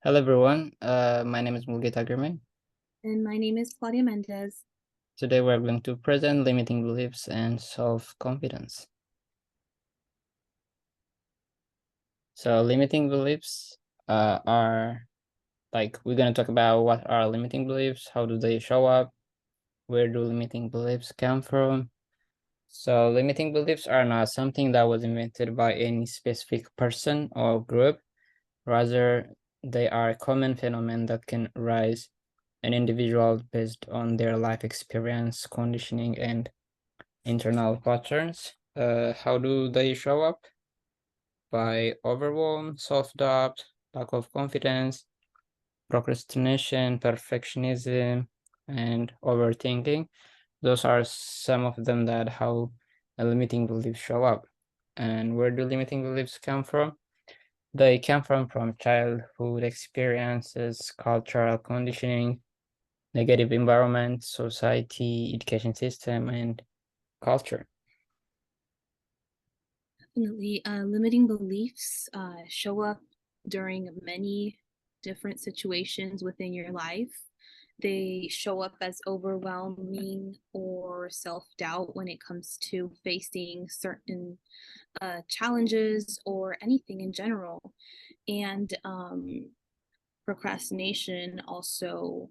Hello everyone, my name is Mulgeta Girmay. And my name is Claudia Mendez. Today we're going to present limiting beliefs and self-confidence. So limiting beliefs are we're going to talk about what are limiting beliefs, how do they show up, where do limiting beliefs come from. So limiting beliefs are not something that was invented by any specific person or group. Rather, they are a common phenomenon that can arise an individual based on their life experience, conditioning, and internal patterns. How do they show up? By overwhelm, self-doubt, lack of confidence, procrastination, perfectionism, and overthinking. Those are some of them that how a limiting beliefs show up. And where do limiting beliefs come from? They come from childhood experiences, cultural conditioning, negative environment, society, education system, and culture. Definitely, limiting beliefs show up during many different situations within your life. They show up as overwhelming or self-doubt when it comes to facing certain challenges or anything in general. And procrastination also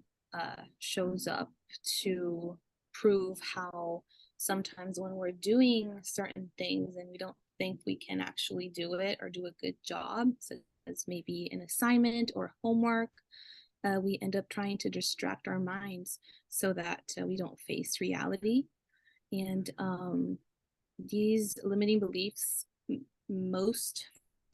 shows up to prove how sometimes when we're doing certain things and we don't think we can actually do it or do a good job, such as maybe an assignment or homework, we end up trying to distract our minds so that we don't face reality. And these limiting beliefs, most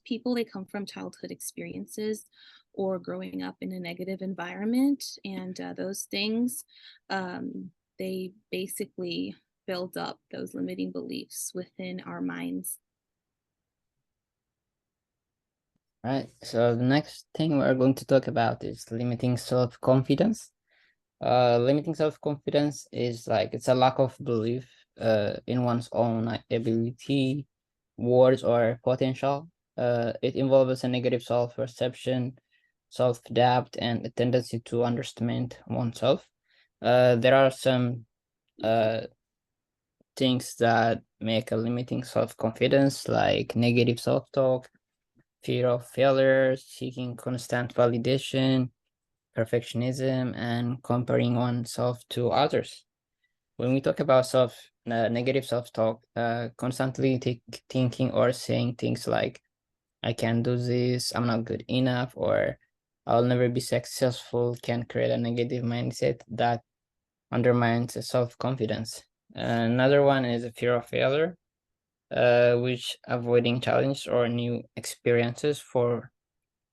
people, they come from childhood experiences or growing up in a negative environment, and those things, they basically build up those limiting beliefs within our minds. Right. So the next thing we're going to talk about is limiting self-confidence. Limiting self-confidence is it's a lack of belief in one's own ability, words, or potential. It involves a negative self-perception, self-doubt, and a tendency to underestimate oneself. There are some things that make a limiting self-confidence, like negative self-talk, fear of failure, seeking constant validation, perfectionism, and comparing oneself to others. When we talk about negative self-talk, constantly thinking or saying things like, I can't do this, I'm not good enough, or I'll never be successful can create a negative mindset that undermines self-confidence. Another one is a fear of failure, which avoiding challenge or new experiences for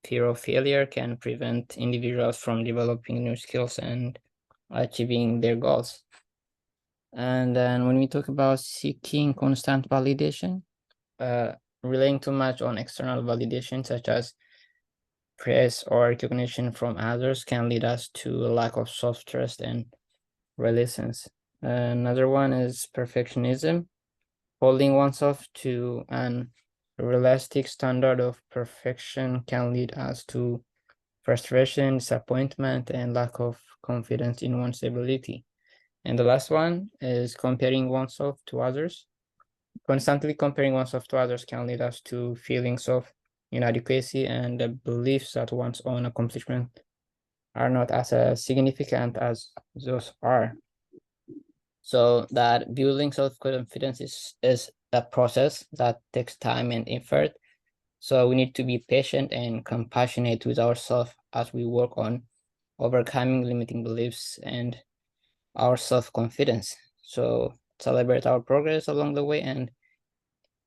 fear of failure can prevent individuals from developing new skills and achieving their goals. And then when we talk about seeking constant validation, uh, relying too much on external validation, such as praise or recognition from others, can lead us to a lack of self-trust and resilience. Another one is perfectionism, holding oneself to an realistic standard of perfection can lead us to frustration, disappointment, and lack of confidence in one's ability. And the last one is comparing oneself to others. Constantly comparing oneself to others can lead us to feelings of inadequacy and the beliefs that one's own accomplishments are not as significant as those are. So that building self-confidence is a process that takes time and effort. So we need to be patient and compassionate with ourselves as we work on overcoming limiting beliefs and our self-confidence. So celebrate our progress along the way and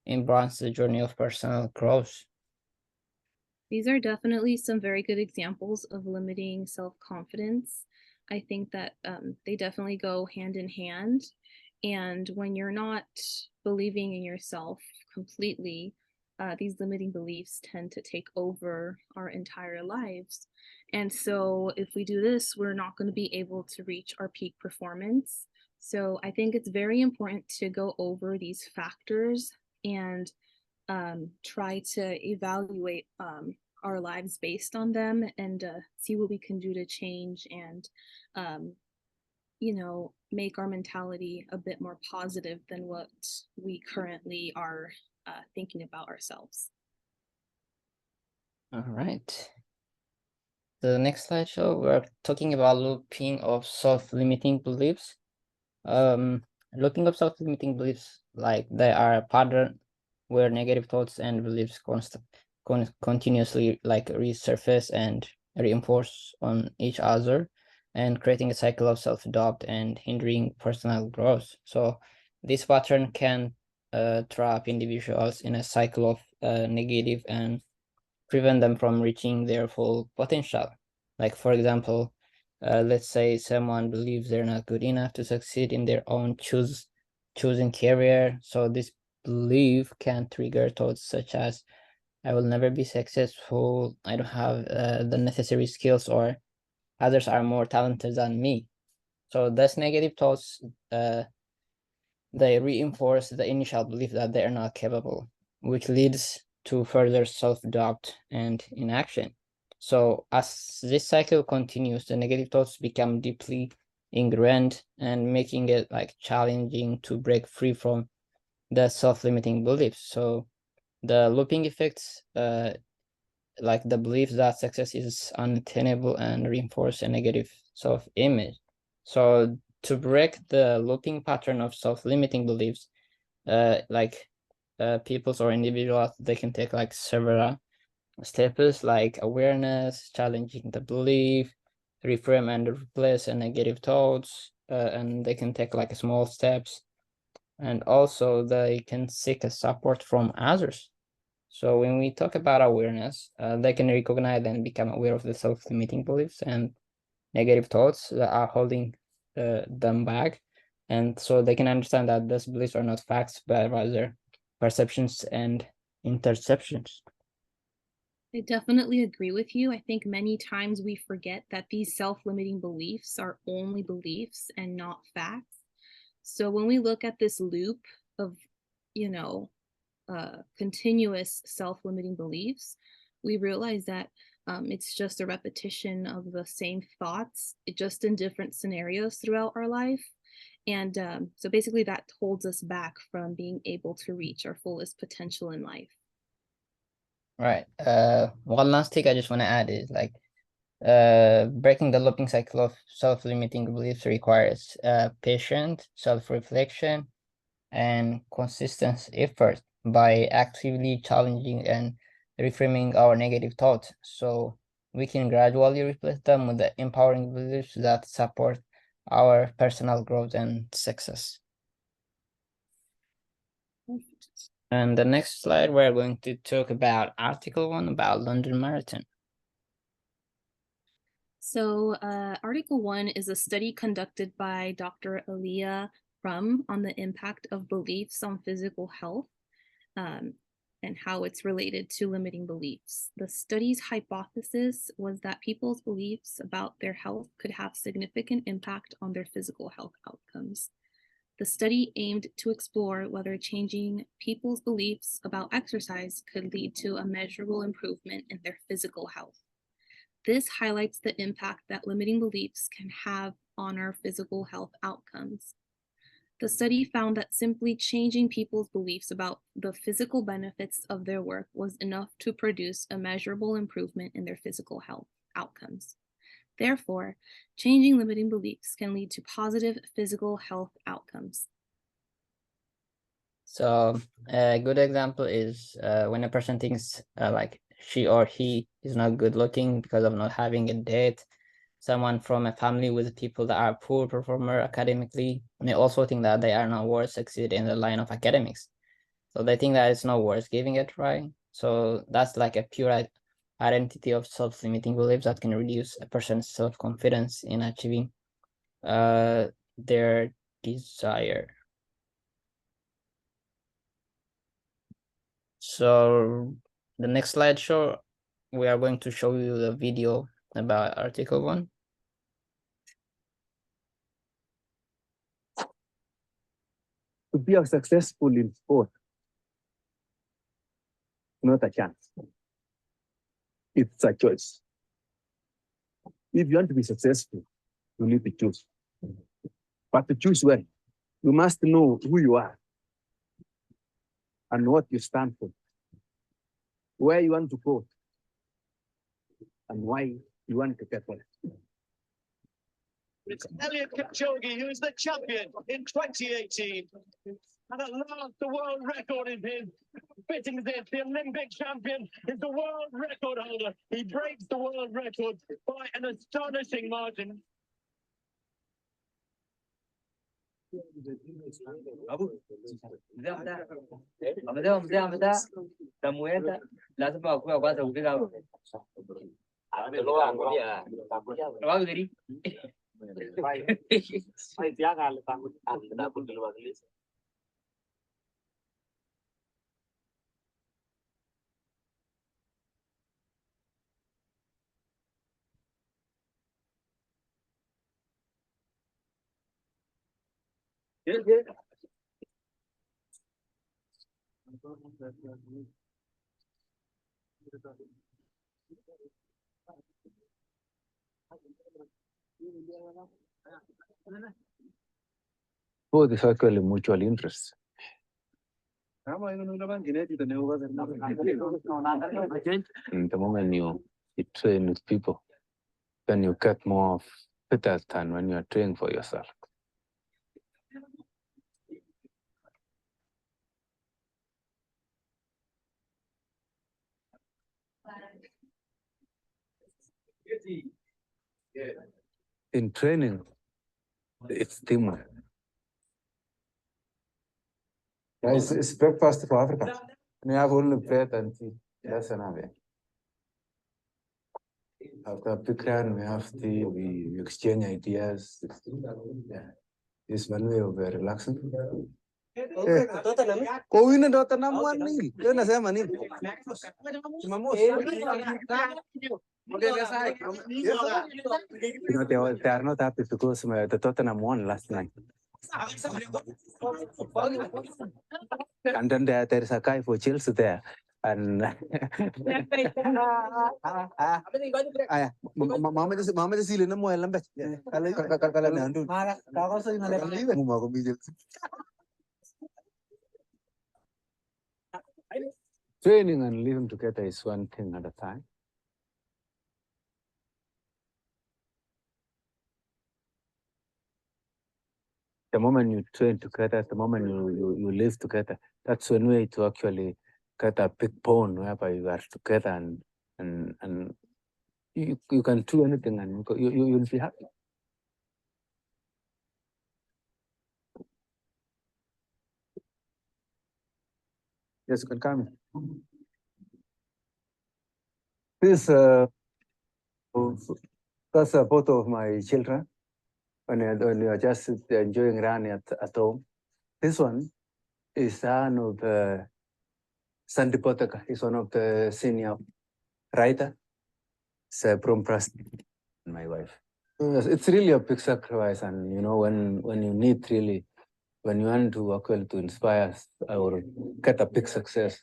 embrace the journey of personal growth. These are definitely some very good examples of limiting self-confidence. I think that they definitely go hand in hand. And when you're not believing in yourself completely, these limiting beliefs tend to take over our entire lives. And so, if we do this, we're not going to be able to reach our peak performance. So, I think it's very important to go over these factors and try to evaluate our lives based on them and see what we can do to change and you know, make our mentality a bit more positive than what we currently are thinking about ourselves. All right. The next slideshow, we're talking about looping of self-limiting beliefs. Looping of self-limiting beliefs, like they are a pattern where negative thoughts and beliefs continuously like resurface and reinforce on each other, and creating a cycle of self-doubt and hindering personal growth. So this pattern can trap individuals in a cycle of negative and prevent them from reaching their full potential. Like, for example, let's say someone believes they're not good enough to succeed in their own choosing career. So this belief can trigger thoughts such as, I will never be successful, I don't have the necessary skills, or others are more talented than me. So those negative thoughts, they reinforce the initial belief that they are not capable, which leads to further self-doubt and inaction. So as this cycle continues, the negative thoughts become deeply ingrained and making it like challenging to break free from the self-limiting beliefs. So the looping effects, like the belief that success is unattainable and reinforce a negative self-image. So to break the looping pattern of self-limiting beliefs, peoples or individuals, they can take like several steps, like awareness, challenging the belief, reframe and replace a negative thoughts, and they can take like small steps, and also they can seek a support from others. So when we talk about awareness, they can recognize and become aware of the self-limiting beliefs and negative thoughts that are holding them back. And so they can understand that those beliefs are not facts, but rather perceptions and interceptions. I definitely agree with you. I think many times we forget that these self-limiting beliefs are only beliefs and not facts. So when we look at this loop of, you know, continuous self-limiting beliefs, we realize that it's just a repetition of the same thoughts, just in different scenarios throughout our life. And so basically that holds us back from being able to reach our fullest potential in life. Right. One last thing I just want to add is like breaking the looping cycle of self-limiting beliefs requires patient self-reflection and consistent effort by actively challenging and reframing our negative thoughts, so we can gradually replace them with the empowering beliefs that support our personal growth and success. And the next slide, we're going to talk about Article 1 about London Marathon. So Article 1 is a study conducted by Dr. Aaliyah Crum on the impact of beliefs on physical health and how it's related to limiting beliefs. The study's hypothesis was that people's beliefs about their health could have significant impact on their physical health outcomes. The study aimed to explore whether changing people's beliefs about exercise could lead to a measurable improvement in their physical health. This highlights the impact that limiting beliefs can have on our physical health outcomes. The study found that simply changing people's beliefs about the physical benefits of their work was enough to produce a measurable improvement in their physical health outcomes. Therefore, changing limiting beliefs can lead to positive physical health outcomes. So a good example is when a person thinks like she or he is not good looking because of not having a date. Someone from a family with people that are poor performer academically may also think that they are not worth succeed in the line of academics. So they think that it's not worth giving a try. So that's like a pure identity of self-limiting beliefs that can reduce a person's self-confidence in achieving their desire. So the next slideshow, we are going to show you the video about Article 1. To be successful in sport, not a chance. It's a choice. If you want to be successful, you need to choose. But to choose well, you must know who you are and what you stand for, where you want to go, and why you want to get well. It's Eliud Kipchoge, who is the champion in 2018. And at last, the world record is his. Fitting this, the Olympic champion is the world record holder. He breaks the world record by an astonishing margin. Both is actually mutual interest. And the moment you train with people, then you get more fitter than when you are training for yourself. In training, it's teamwork. Yeah, it's breakfast for Africa. We have only bread and tea. That's enough. After picran, we have tea, we exchange ideas. Yeah. It's one way of relaxing. Kau ini Tottenham one nil. Dia nak saya mana? They are not happy because the Tottenham won last night. And then there is a guy for Chelsea there. And Mama just sila na mo alam ba? Kala na andun. Kaka sa ina level. Mo ko bijil. training and living together is one thing at a time. The moment you train together, the moment you live together, that's one way to actually get a big bond whereby you are together and you can do anything and you'll be happy. Yes, you can come. This that's a photo of my children when you are just enjoying running at home. This one is son of Sandy Potaka. He's one of the senior writer. It's from Preston, my wife. It's really a big sacrifice, and you know when you need really, when you want to work well to inspire or get a big success,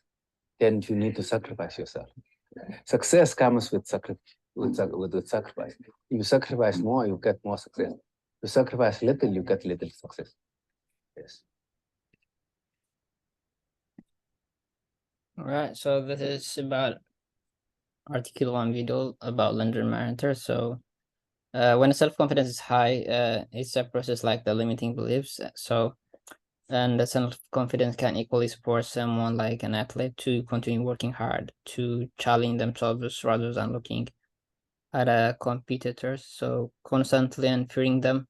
then you need to sacrifice yourself. Success comes with sacrifice. With sacrifice. If you sacrifice more, you get more success. If you sacrifice little, you get little success. Yes. All right, so this is about article 1 video about London Marathon. So when self-confidence is high, it's a process like the limiting beliefs. So and the self-confidence can equally support someone like an athlete to continue working hard, to challenge themselves rather than looking at competitors, so constantly and fearing them.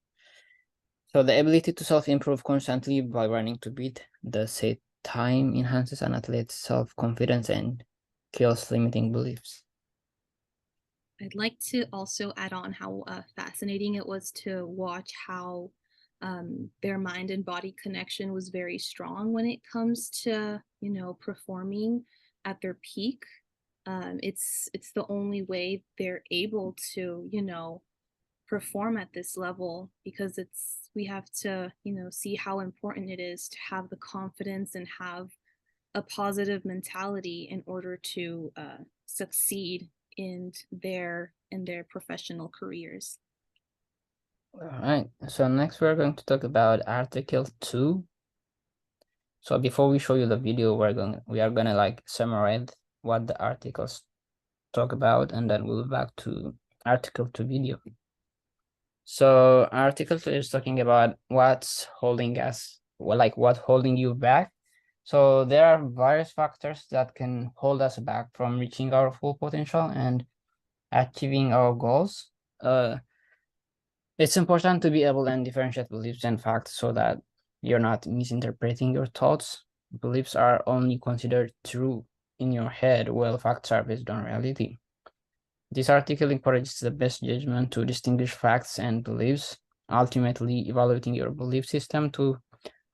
So the ability to self-improve constantly by running to beat the set time enhances an athlete's self-confidence and kills limiting beliefs. I'd like to also add on how fascinating it was to watch how their mind and body connection was very strong when it comes to, you know, performing at their peak. It's the only way they're able to, you know, perform at this level, because we have to, you know, see how important it is to have the confidence and have a positive mentality in order to succeed in their professional careers. All right, so next we're going to talk about Article 2. So before we show you the video, we are gonna like summarize what the articles talk about, and then we'll be back to Article 2 video. So Article 2 is talking about what's holding us, what's holding you back. So there are various factors that can hold us back from reaching our full potential and achieving our goals. It's important to be able to differentiate beliefs and facts so that you're not misinterpreting your thoughts. Beliefs are only considered true in your head, while facts are based on reality. This article encourages the best judgment to distinguish facts and beliefs, ultimately evaluating your belief system to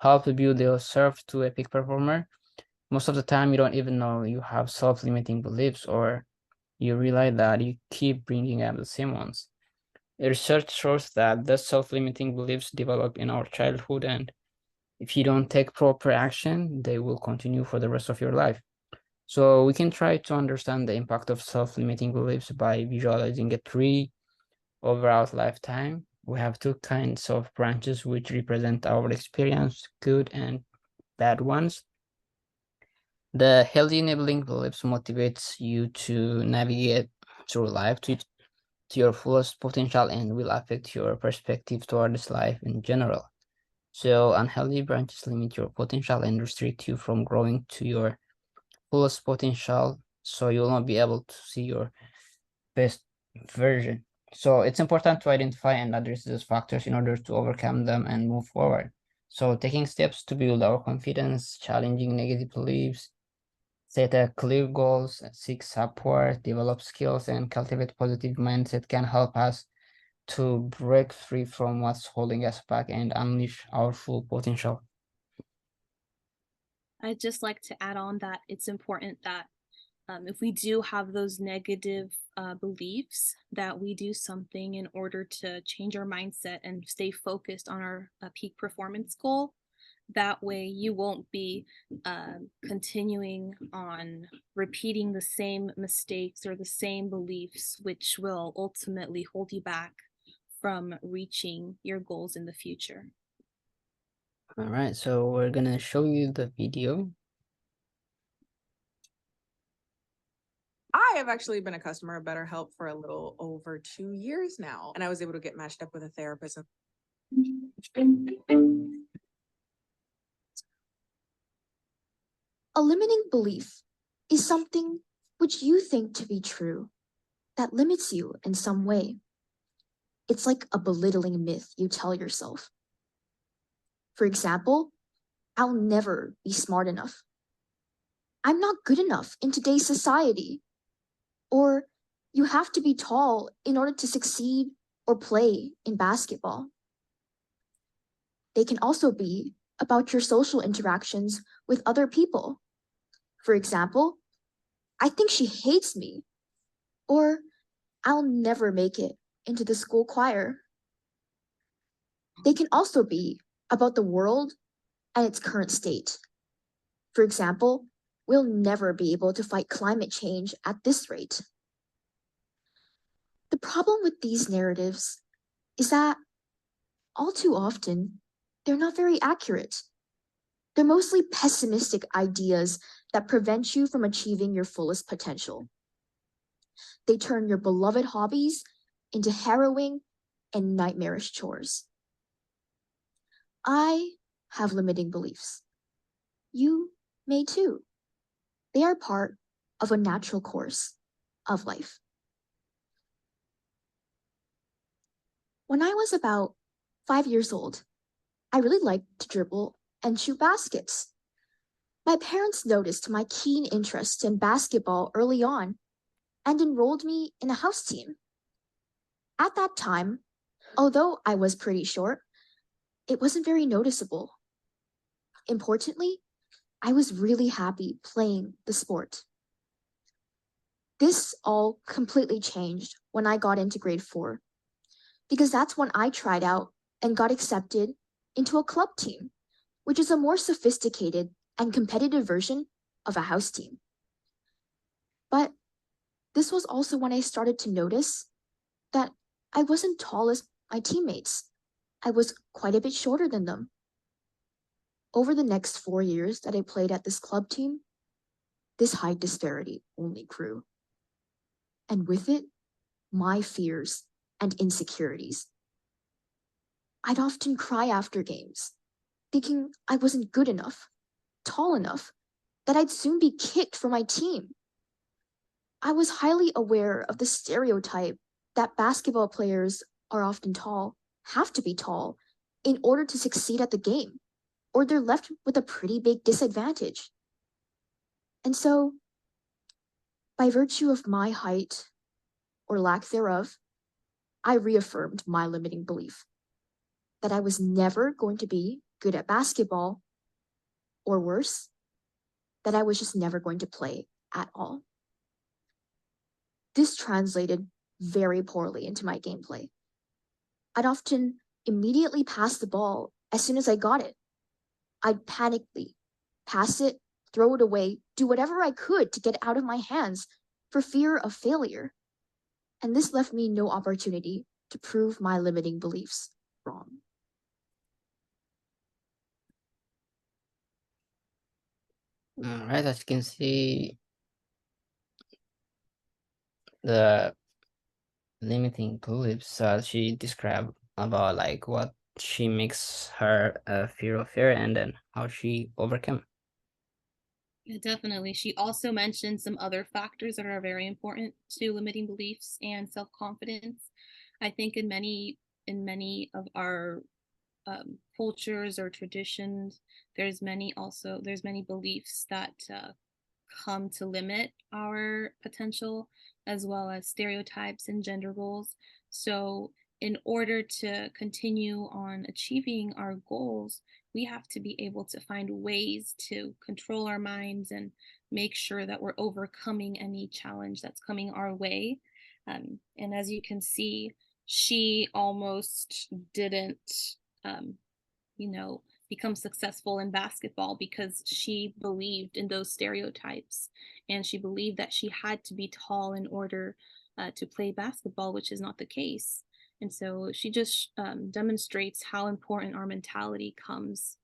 help build yourself to a peak performer. Most of the time, you don't even know you have self-limiting beliefs, or you realize that you keep bringing up the same ones. Research shows that the self-limiting beliefs develop in our childhood, and if you don't take proper action, they will continue for the rest of your life. So we can try to understand the impact of self-limiting beliefs by visualizing a tree over our lifetime. We have two kinds of branches which represent our experience, good and bad ones. The healthy enabling beliefs motivates you to navigate through life to your fullest potential and will affect your perspective towards life in general. So unhealthy branches limit your potential and restrict you from growing to your fullest potential, so you'll not be able to see your best version. So it's important to identify and address those factors in order to overcome them and move forward. So taking steps to build our confidence, challenging negative beliefs, set a clear goals, seek support, develop skills, and cultivate positive mindset can help us to break free from what's holding us back and unleash our full potential. I'd just like to add on that it's important that if we do have those negative beliefs, that we do something in order to change our mindset and stay focused on our peak performance goal. That way you won't be continuing on repeating the same mistakes or the same beliefs, which will ultimately hold you back from reaching your goals in the future. All right, so we're gonna show you the video. I have actually been a customer of BetterHelp for a little over 2 years now, and I was able to get matched up with a therapist. A limiting belief is something which you think to be true that limits you in some way. It's like a belittling myth you tell yourself. For example, I'll never be smart enough. I'm not good enough in today's society. Or you have to be tall in order to succeed or play in basketball. They can also be about your social interactions with other people. For example, I think she hates me, or I'll never make it into the school choir. They can also be about the world and its current state. For example, we'll never be able to fight climate change at this rate. The problem with these narratives is that all too often, they're not very accurate. They're mostly pessimistic ideas that prevent you from achieving your fullest potential. They turn your beloved hobbies into harrowing and nightmarish chores. I have limiting beliefs. You may too. They are part of a natural course of life. When I was about 5 years old, I really liked to dribble and shoot baskets. My parents noticed my keen interest in basketball early on and enrolled me in a house team. At that time, although I was pretty short, it wasn't very noticeable. Importantly, I was really happy playing the sport. This all completely changed when I got into grade 4, because that's when I tried out and got accepted into a club team, which is a more sophisticated and competitive version of a house team. But This was also when I started to notice that I wasn't tall as my teammates. I was quite a bit shorter than them. Over the next 4 years that I played at this club team, this height disparity only grew. And with it, my fears and insecurities. I'd often cry after games, thinking I wasn't good enough, tall enough, that I'd soon be kicked from my team. I was highly aware of the stereotype that basketball players are often tall, have to be tall, in order to succeed at the game, or they're left with a pretty big disadvantage. And so, by virtue of my height, or lack thereof, I reaffirmed my limiting belief that I was never going to be good at basketball, or worse, that I was just never going to play at all. This translated very poorly into my gameplay. I'd often immediately pass the ball as soon as I got it. I'd panically pass it, throw it away, do whatever I could to get it out of my hands for fear of failure. And this left me no opportunity to prove my limiting beliefs wrong. All right, as you can see, the limiting beliefs she described about like what she makes her fear of fear and then how she overcome. Yeah, definitely. She also mentioned some other factors that are very important to limiting beliefs and self-confidence. I think in many of our cultures or traditions, there's many beliefs that come to limit our potential, as well as stereotypes and gender roles. So in order to continue on achieving our goals, we have to be able to find ways to control our minds and make sure that we're overcoming any challenge that's coming our way. And as you can see, she almost didn't, become successful in basketball because she believed in those stereotypes, and she believed that she had to be tall in order to play basketball, which is not the case. And so she just demonstrates how important our mentality comes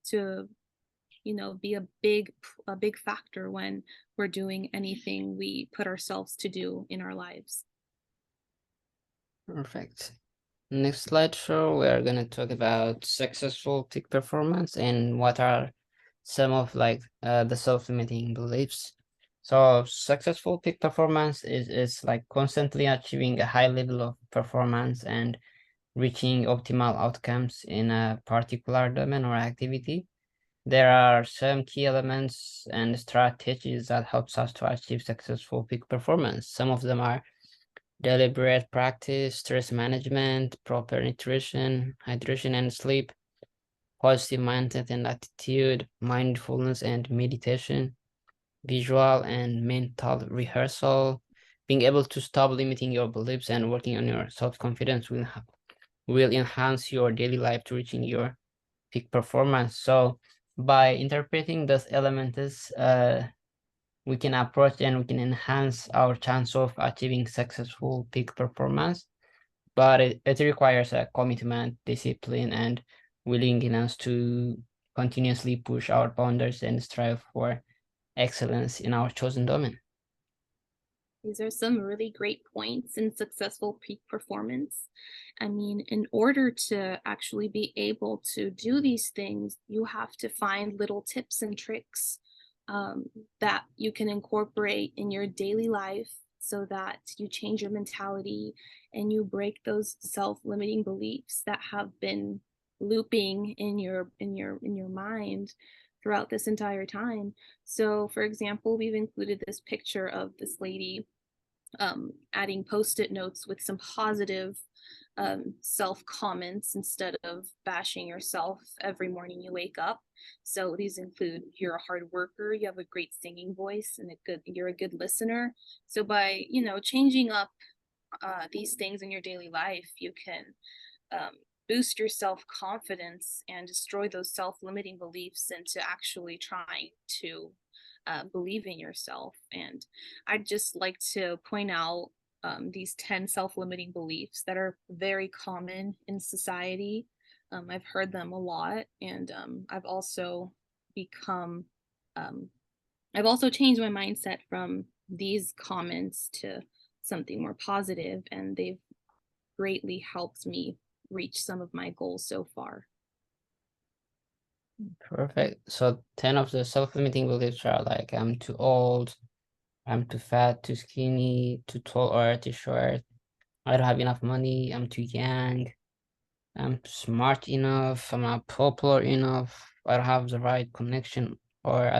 to be a big factor when we're doing anything we put ourselves to do in our lives. Perfect. Next slideshow, we are going to talk about successful peak performance and what are some of like the self-limiting beliefs. So successful peak performance is like constantly achieving a high level of performance and reaching optimal outcomes in a particular domain or activity. There are some key elements and strategies that helps us to achieve successful peak performance. Some of them are deliberate practice, stress management, proper nutrition, hydration and sleep, positive mindset and attitude, mindfulness and meditation, visual and mental rehearsal. Being able to stop limiting your beliefs and working on your self-confidence will enhance your daily life to reaching your peak performance. So by interpreting those elements, we can approach and we can enhance our chance of achieving successful peak performance. But it requires a commitment, discipline, and willingness to continuously push our boundaries and strive for excellence in our chosen domain. These are some really great points in successful peak performance. I mean, in order to actually be able to do these things, you have to find little tips and tricks that you can incorporate in your daily life so that you change your mentality and you break those self-limiting beliefs that have been looping in your mind throughout this entire time. So for example, we've included this picture of this lady adding post-it notes with some positive self comments instead of bashing yourself every morning you wake up. So these include, you're a hard worker, you have a great singing voice, and you're a good listener. So by changing up these things in your daily life, you can boost your self-confidence and destroy those self-limiting beliefs into actually trying to believe in yourself. And I'd just like to point out these 10 self-limiting beliefs that are very common in society. I've heard them a lot, and I've also become, I've also changed my mindset from these comments to something more positive, and they've greatly helped me reach some of my goals so far. Perfect. So 10 of the self-limiting beliefs are like, I'm too old, I'm too fat, too skinny, too tall or too short, I don't have enough money, I'm too young, I'm smart enough, I'm not popular enough, I don't have the right connection, or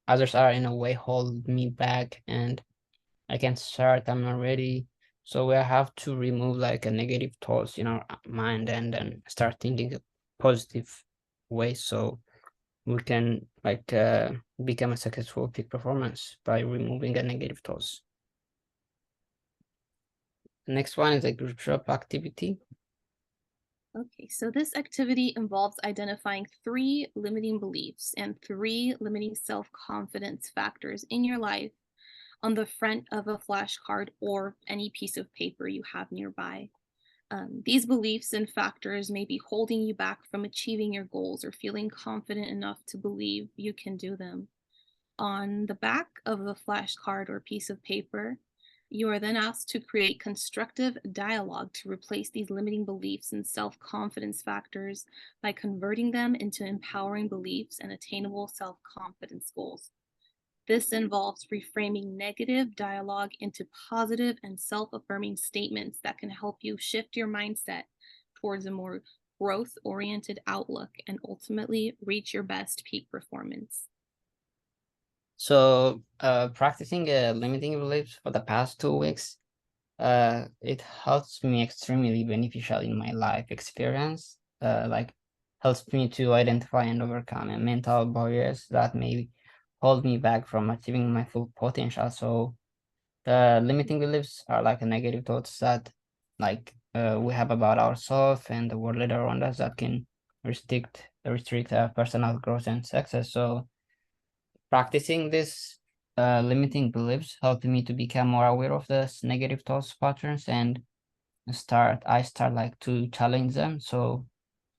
others are in a way hold me back and I can't start, I'm not ready. So we have to remove like a negative thoughts in our mind and then start thinking a positive way, so we can like become a successful peak performance by removing a negative thoughts. Next one is a group shop activity. Okay, so this activity involves identifying 3 limiting beliefs and 3 limiting self-confidence factors in your life on the front of a flashcard or any piece of paper you have nearby. These beliefs and factors may be holding you back from achieving your goals or feeling confident enough to believe you can do them. On the back of a flashcard or piece of paper, you are then asked to create constructive dialogue to replace these limiting beliefs and self-confidence factors by converting them into empowering beliefs and attainable self-confidence goals. This involves reframing negative dialogue into positive and self-affirming statements that can help you shift your mindset towards a more growth-oriented outlook and ultimately reach your best peak performance. So practicing limiting beliefs for the past 2 weeks, it helps me extremely beneficial in my life experience. Like helps me to identify and overcome mental barriers that may hold me back from achieving my full potential. So the limiting beliefs are like a negative thoughts that like we have about ourselves and the world around us that can restrict personal growth and success. So practicing this limiting beliefs helped me to become more aware of this negative thoughts patterns and I start like to challenge them. So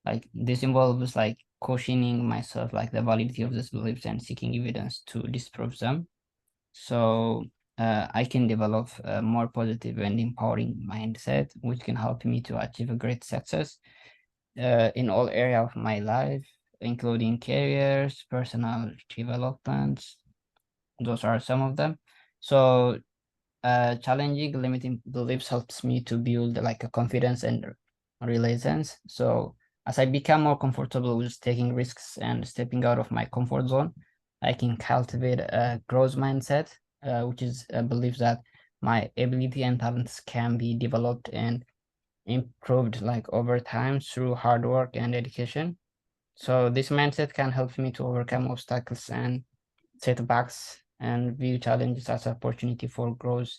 like this involves like questioning myself, like the validity of these beliefs and seeking evidence to disprove them. So I can develop a more positive and empowering mindset, which can help me to achieve a great success in all areas of my life, including careers, personal development. Those are some of them. So challenging limiting beliefs helps me to build like a confidence and resilience. So as I become more comfortable with taking risks and stepping out of my comfort zone, I can cultivate a growth mindset, which is a belief that my ability and talents can be developed and improved like over time through hard work and dedication. So this mindset can help me to overcome obstacles and setbacks and view challenges as an opportunity for growth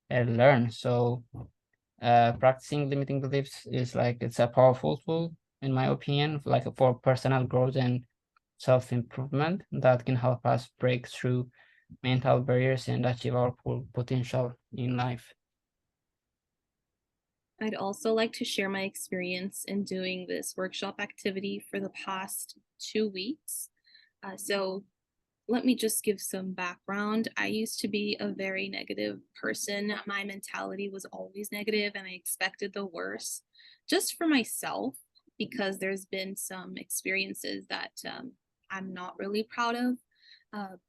and learn. So practicing limiting beliefs is like it's a powerful tool in my opinion, like for personal growth and self-improvement that can help us break through mental barriers and achieve our full potential in life. I'd also like to share my experience in doing this workshop activity for the past 2 weeks. So let me just give some background. I used to be a very negative person. My mentality was always negative and I expected the worst just for myself because there's been some experiences that I'm not really proud of.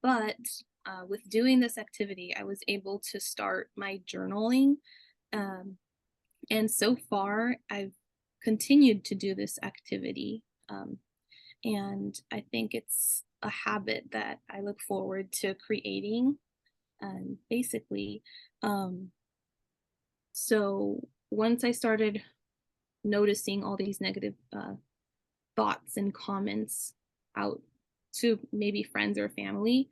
But with doing this activity, I was able to start my journaling. And so far, I've continued to do this activity. And I think it's a habit that I look forward to creating. And basically, so once I started noticing all these negative thoughts and comments out to maybe friends or family,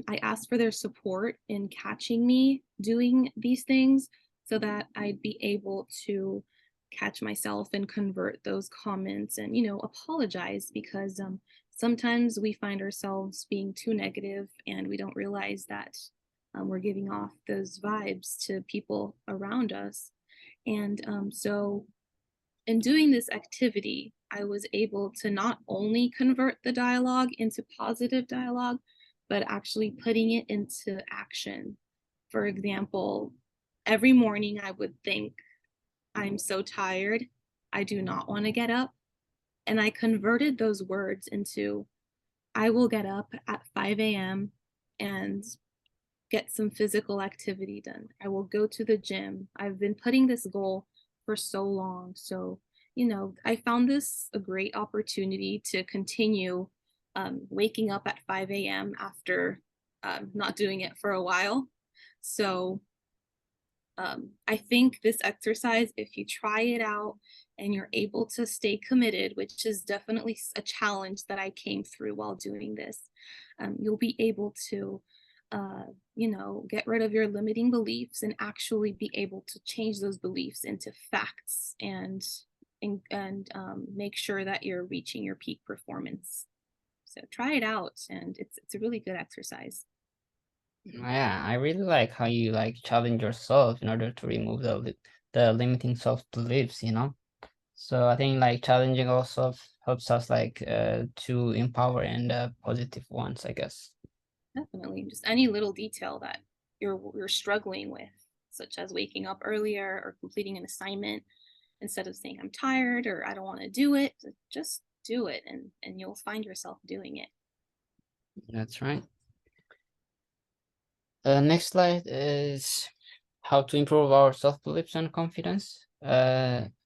I asked for their support in catching me doing these things so that I'd be able to catch myself and convert those comments and, apologize because sometimes we find ourselves being too negative and we don't realize that we're giving off those vibes to people around us. And so in doing this activity, I was able to not only convert the dialogue into positive dialogue, but actually putting it into action. For example, every morning I would think, I'm so tired, I do not want to get up. And I converted those words into, I will get up at 5 a.m. and get some physical activity done. I will go to the gym. I've been putting this goal for so long. So, I found this a great opportunity to continue waking up at 5 a.m. after not doing it for a while. So I think this exercise, if you try it out and you're able to stay committed, which is definitely a challenge that I came through while doing this, you'll be able to, get rid of your limiting beliefs and actually be able to change those beliefs into facts and make sure that you're reaching your peak performance. So try it out, and it's a really good exercise. Yeah, I really like how you like challenge yourself in order to remove the limiting self-beliefs, So I think like challenging also helps us like to empower and positive ones, I guess. Definitely, just any little detail that you're struggling with, such as waking up earlier or completing an assignment, instead of saying I'm tired or I don't want to do it, just do it, and you'll find yourself doing it. That's right. Next slide is how to improve our self-beliefs and confidence.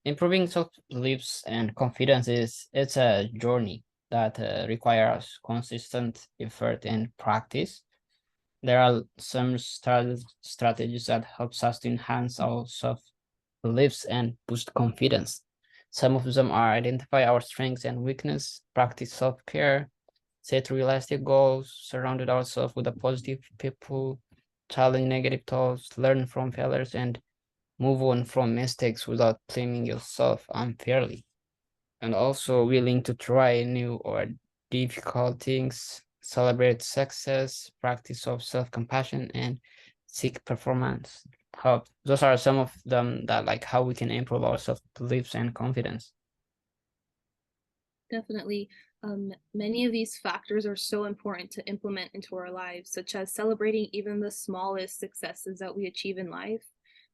Improving self-beliefs and confidence it's a journey that requires consistent effort and practice. There are some strategies that helps us to enhance our self-beliefs and boost confidence. Some of them are identify our strengths and weakness, practice self-care, set realistic goals, surrounded ourselves with a positive people, challenge negative thoughts, learn from failures, and move on from mistakes without blaming yourself unfairly. And also willing to try new or difficult things, celebrate success, practice of self-compassion, and seek performance. Those are some of them that like how we can improve our self-beliefs and confidence. Definitely. Many of these factors are so important to implement into our lives, such as celebrating even the smallest successes that we achieve in life.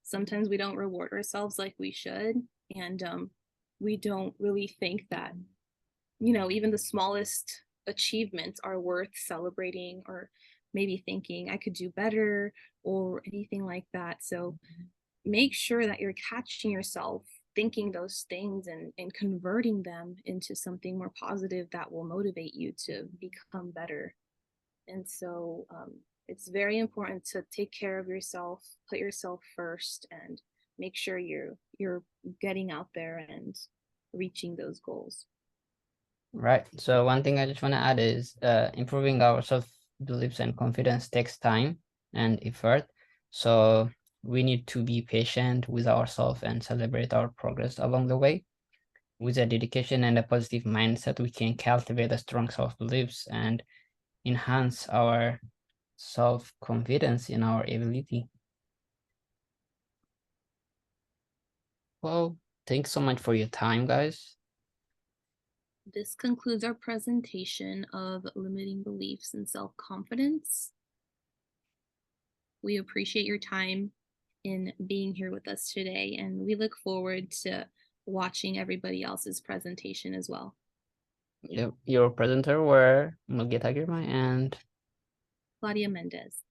Sometimes we don't reward ourselves like we should, and we don't really think that, even the smallest achievements are worth celebrating, or maybe thinking I could do better or anything like that. So make sure that you're catching yourself thinking those things and converting them into something more positive that will motivate you to become better. And so it's very important to take care of yourself, put yourself first, and make sure you're getting out there and reaching those goals. Right. So one thing I just want to add is improving our self-beliefs and confidence takes time and effort. So we need to be patient with ourselves and celebrate our progress along the way. With a dedication and a positive mindset, we can cultivate a strong self-beliefs and enhance our self-confidence in our ability. Well, thanks so much for your time, guys. This concludes our presentation of limiting beliefs and self-confidence. We appreciate your time in being here with us today, and we look forward to watching everybody else's presentation as well. Yep, your presenter were Mulgeta Girma and Claudia Mendez.